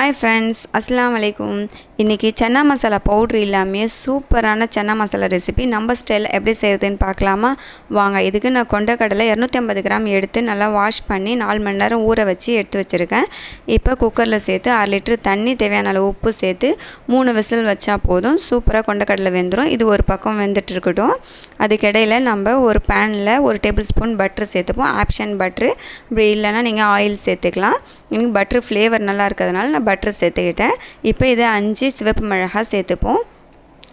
hi friends अस्सलाम वालेकुम इनकी चना मसाला पவுடர் இல்லாமே சூப்பரான चना மசாலா ரெசிபி நம்ம ஸ்டைல் எப்படி செய்யறதுன்னு பார்க்கலாமா வாங்க இதுக்கு நான் கொண்டைக்கடலை 250 கிராம் எடுத்து நல்லா வாஷ் பண்ணி 4 மணி நேரம் ஊற வச்சு எடுத்து வச்சிருக்கேன் இப்போ குக்கர்ல சேர்த்து 1/2 லிட்டர் தண்ணி தேவையான அளவு உப்பு சேர்த்து 3 விசில் வச்சா போதும் சூப்பரா கொண்டைக்கடலை வெந்துரும் இது ஒரு பக்கம் வெந்துட்டு இருக்கட்டும் அதுக்கு இடையில நம்ம ஒரு panல 1 டேபிள்ஸ்பூன் பட்டர் சேர்த்துப்போம் ஆப்ஷன் பட்டர் அப்படி இல்லனா நீங்க ஆயில் சேர்த்துக்கலாம் எனக்கு பட்டர் ஃப்ளேவர் நல்லா இருக்கதனால நான் பட்டர் சேர்த்துக்கிட்டேன் இப்போ இத 5 சிவப்பு மிளகாய் சேர்த்துப்போம்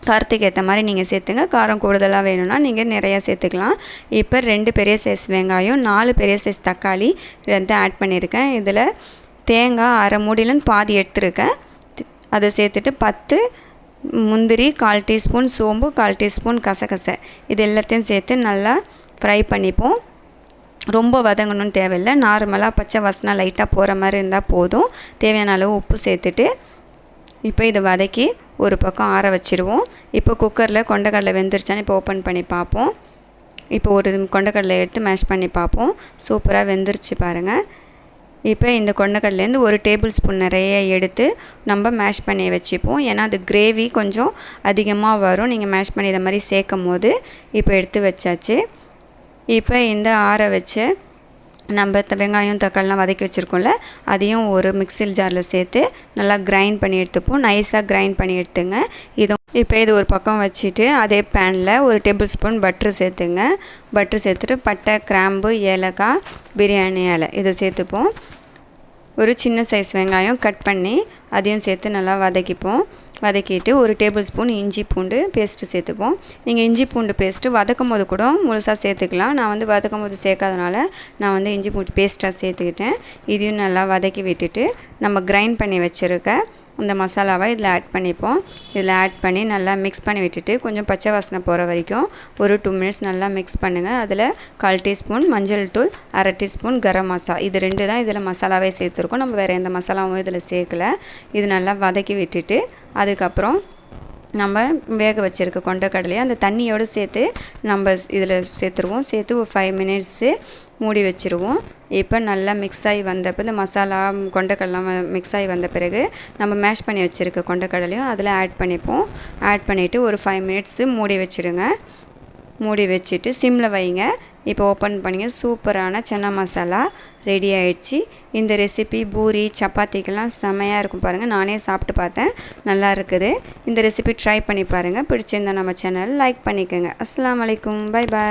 காரத்துக்கு ஏத்த மாதிரி நீங்க சேர்த்துங்க காரம் கூடுதலா வேணும்னா நீங்க நிறைய சேர்த்துக்கலாம் இப்போ 2 பெரிய சைஸ் வெங்காயம் 4 பெரிய சைஸ் தக்காளி ரெண்டு ஆட் பண்ணிருக்கேன் இதுல தேங்காய் அரை மூடில பாதி எடுத்துர்க்கேன் அதை சேர்த்துட்டு 10 முந்திரி 1/4 டீஸ்பூன் சோம்பு 1/4 டீஸ்பூன் கசகசை இது எல்லாத்தையும் சேர்த்து நல்லா ஃப்ரை பண்ணிப்போம் ரொம்ப வதங்கணும்னு தேவையில்லை நார்மலா பச்சை வாசனை லைட்டா போற மாதிரி இருந்தா போதும் தேவையான அளவு உப்பு சேர்த்துட்டு இப்போ இத வதக்கி ஒரு பக்கம் ஆற வச்சிருவோம் இப்போ குக்கர்ல கொண்டைக்கடலை வெந்திருச்சான்னு இப்போ ஓபன் பண்ணி பாப்போம் இப்போ ஒரு கொண்டைக்கடலை எடுத்து மேஷ் பண்ணி பாப்போம் சூப்பரா வெந்திருச்சு பாருங்க இப்போ இந்த கொண்டைக்கடலைல இருந்து 1 டேபிள்ஸ்பூன் நிறைய எடுத்து நம்ம மேஷ் பண்ணி வெச்சிப்போம் ஏனா அது கிரேவி கொஞ்சம் அதிகமா வரும் நீங்க மேஷ் பண்ணி இத மாதிரி சேக்கும்போது இப்போ எடுத்து வச்சாச்சு இப்போ இந்த ஆற வச்சு நம்ம வெங்காயம் தக்காளிலாம் வதக்கி வச்சிருக்கோம்ல அதையும் ஒரு மிக்ஸில் ஜார்ல சேர்த்து நல்லா கிரைண்ட் பண்ணி எடுத்துப்போம் நைஸா கிரைண்ட் பண்ணி எடுத்துங்க இப்போ இது ஒரு பக்கம் வச்சிட்டு அதே panல 1 டேபிள்ஸ்பூன் பட்டர் சேர்த்துங்க பட்டர் சேர்த்துட்டு பட்டை கிராம்பு ஏலக்காய் பிரியாணி இலை இத சேர்த்துப்போம் ஒரு சின்ன சைஸ் வெங்காயம் கட் பண்ணி அதையும் சேர்த்து நல்லா வதக்கிப்போம் வதக்கிட்டு 1 டேபிள்ஸ்பூன் இஞ்சி பூண்டு பேஸ்ட் சேர்த்துப்போம் நீங்க இஞ்சி பூண்டு பேஸ்ட் வதக்கும்போது கூட முழுசா சேர்த்துக்கலாம் நான் வந்து வதக்கும்போது சேர்க்காதனால நான் வந்து இஞ்சி பூண்டு பேஸ்டா சேர்த்துக்கிட்டேன் இதையும் நல்லா வதக்கி விட்டுட்டு நம்ம கிரைண்ட் பண்ணி வச்சிருக்க இந்த மசாலாவை இதல ஆட் பண்ணிப்போம் இதல ஆட் பண்ணி நல்லா mix பண்ணி விட்டுட்டு கொஞ்சம் பச்சை வாசனை போற வரைக்கும் ஒரு 2 மினிட்ஸ் நல்லா mix பண்ணுங்க அதுல 1/4 டீஸ்பூன் மஞ்சள் தூள் 1/2 டீஸ்பூன் गरम மசாலா இது ரெண்டு தான் இதல மசாலாவே சேர்த்திருக்கோம் நம்ம வேற எந்த மசாலாவும் இதல சேர்க்கல இது நல்லா வதக்கி விட்டுட்டு அதுக்கு அப்புறம் நம்ம வேக வச்சிருக்க கொண்டைக்கடலையை அந்த தண்ணியோட சேர்த்து நம்ம இதல சேர்த்துருவோம் சேர்த்து ஒரு 5 மினிட்ஸ் மூடி வச்சிருவோம் இப்போ நல்லா mix ஆயி வந்தப்ப இந்த மசாலா கொண்டைக்கடலை mix ஆயி வந்த பிறகு நம்ம மேஷ் பண்ணி வச்சிருக்க கொண்டைக்கடலையும் அதல ஆட் பண்ணிப்போம் ஆட் பண்ணிட்டு ஒரு 5 மினிட்ஸ் மூடி வச்சிடுங்க மூடி வச்சிட்டு சிம்ல வைங்க இப்போ ஓபன் பண்ணுங்க சூப்பரான चना மசாலா ரெடி ஆயிடுச்சு இந்த ரெசிபி பூரி சப்பாத்திக்கெல்லாம் செமையா இருக்கும் பாருங்க நானே சாப்பிட்டு பார்த்தேன் நல்லா இருக்குது இந்த ரெசிபி ட்ரை பண்ணி பாருங்க பிடிச்சிருந்தா நம்ம சேனல் லைக் பண்ணிக்கங்க அஸ்ஸலாமு அலைக்கும் பை பை